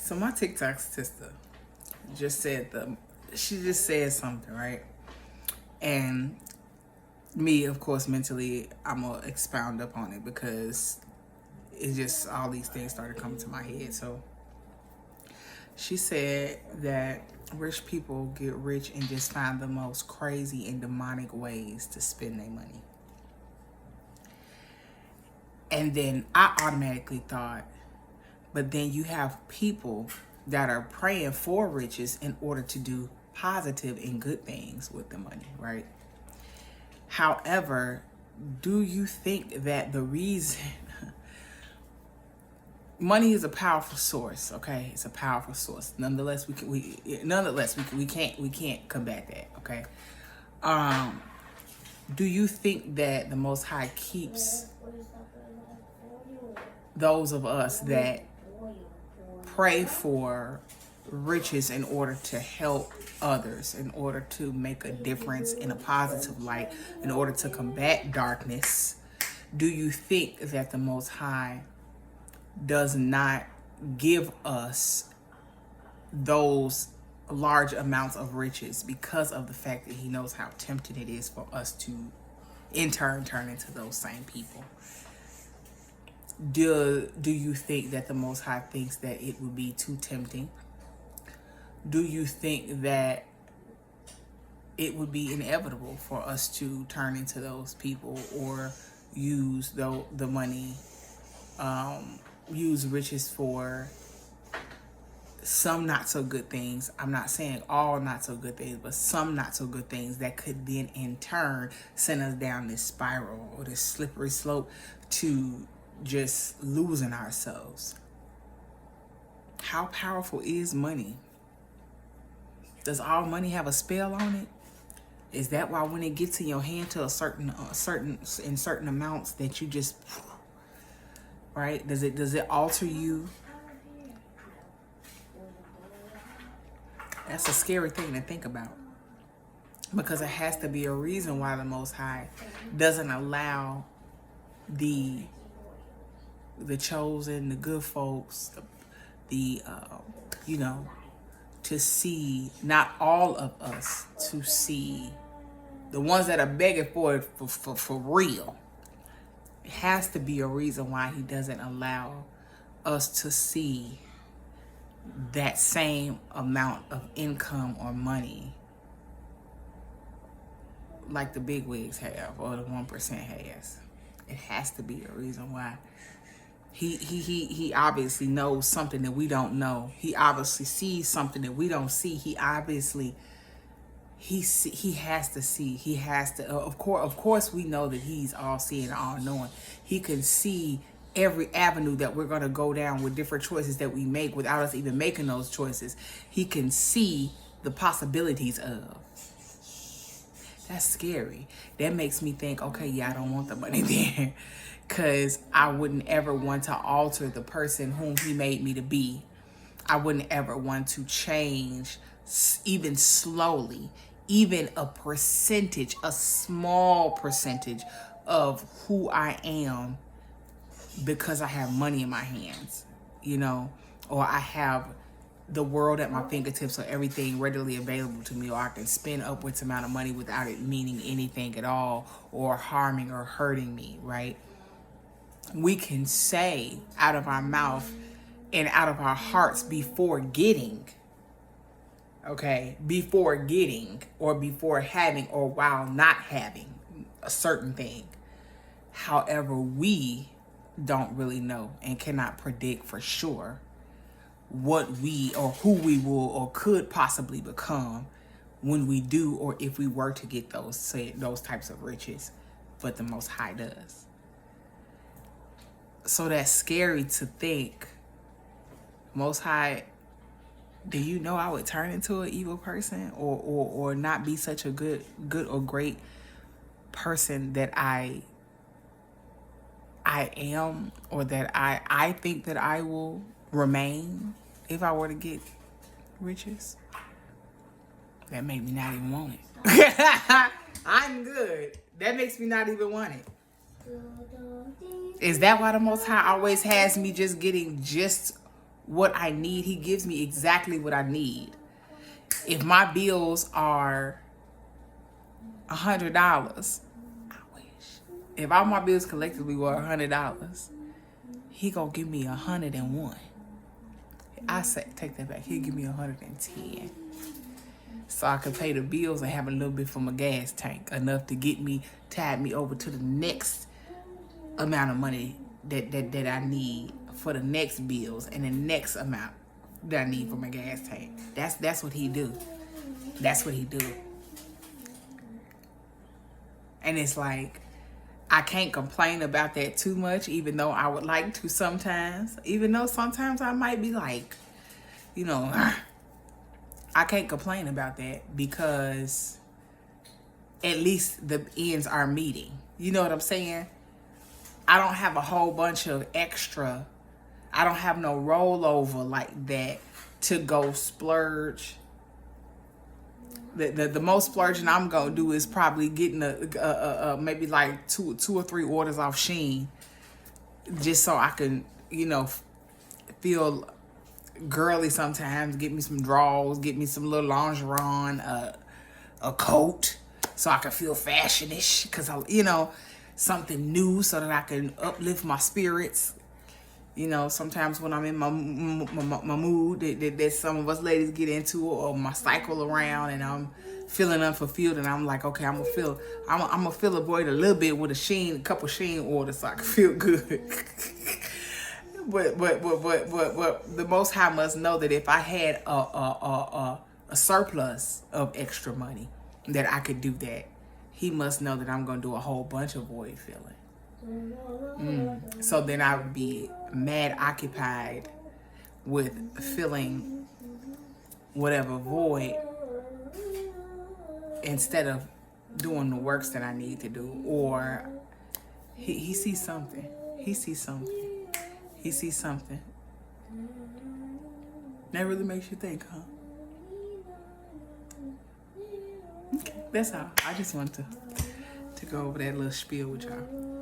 So my TikTok sister just said she just said something, right? And me, of course, mentally, I'm gonna expound upon it because it just all these things started coming to my head. So she said that rich people get rich and just find the most crazy and demonic ways to spend their money. And then I automatically thought, but then you have people that are praying for riches in order to do positive and good things with the money, right? However, do you think that the reason money is a powerful source, okay? It's a powerful source. Nonetheless, we can't combat that, okay? Do you think that the Most High keeps those of us that pray for riches in order to help others, in order to make a difference in a positive light, in order to combat darkness? Do you think that the Most High does not give us those large amounts of riches because of the fact that he knows how tempting it is for us to in turn turn into those same people? Do you think that the Most High thinks that it would be too tempting? Do you think that it would be inevitable for us to turn into those people or use the money, use riches for some not so good things? I'm not saying all not so good things, but some not so good things that could then in turn send us down this spiral or this slippery slope to just losing ourselves. How powerful is money? Does all money have a spell on it? Is that why when it gets in your hand to a certain amounts that you just, right? Does it alter you? That's a scary thing to think about, because it has to be a reason why the Most High doesn't allow the chosen, the good folks, to see, not all of us, to see the ones that are begging for it for real. It has to be a reason why he doesn't allow us to see that same amount of income or money like the big wigs have or the 1% has. It has to be a reason why. He obviously knows something that we don't know. He obviously sees something that we don't see. He obviously he has to see. He has to. Of course, we know that he's all seeing, all knowing. He can see every avenue that we're gonna go down with different choices that we make without us even making those choices. He can see the possibilities of. That's scary. That makes me think, okay, yeah, I don't want the money there. Because I wouldn't ever want to alter the person whom he made me to be. I wouldn't ever want to change, even slowly, even a percentage, a small percentage of who I am because I have money in my hands, or I have the world at my fingertips, or everything readily available to me, or I can spend upwards amount of money without it meaning anything at all or harming or hurting me, right? We can say out of our mouth and out of our hearts before getting, okay, before getting or before having or while not having a certain thing. However, we don't really know and cannot predict for sure what we or who we will or could possibly become when we do, or if we were to get those types of riches, but the Most High does. So that's scary to think, Most High, do you know I would turn into an evil person or not be such a good or great person that I am, or that I think that I will remain if I were to get riches? That made me not even want it. I'm good. That makes me not even want it. Is that why the Most High always has me just getting just what I need. He gives me exactly what I need. If my bills are $100, I wish. If all my bills collectively were $100, he gonna give me 101. I say, take that back. He'll give me 110. So I can pay the bills and have a little bit from a gas tank, enough to get me, tide me over to the next amount of money that I need for the next bills, and the next amount that I need for my gas tank. That's what he do. That's what he do. And it's like, I can't complain about that too much, even though I would like to sometimes. Even though sometimes I might be like, you know, I can't complain about that, because at least the ends are meeting. You know what I'm saying? I don't have a whole bunch of extra. I don't have no rollover like that to go splurge. The most splurging I'm gonna do is probably getting maybe like two or three orders off Shein, just so I can, you know, feel girly sometimes. Get me some drawers, get me some little lingerie, a coat, so I can feel fashionish, because I, you know, something new so that I can uplift my spirits. You know, sometimes when I'm in my mood that some of us ladies get into, or my cycle around, and I'm feeling unfulfilled, and I'm like, okay, I'm gonna fill a void a little bit with a couple Shein orders, so I can feel good. but the Most High must know that if I had a surplus of extra money, that I could do that. He must know that I'm gonna do a whole bunch of void filling. So then I would be mad occupied with filling whatever void, instead of doing the works that I need to do. Or he sees something. He sees something. He sees something. That really makes you think, huh? Okay, that's all. I just wanted to go over that little spiel with y'all.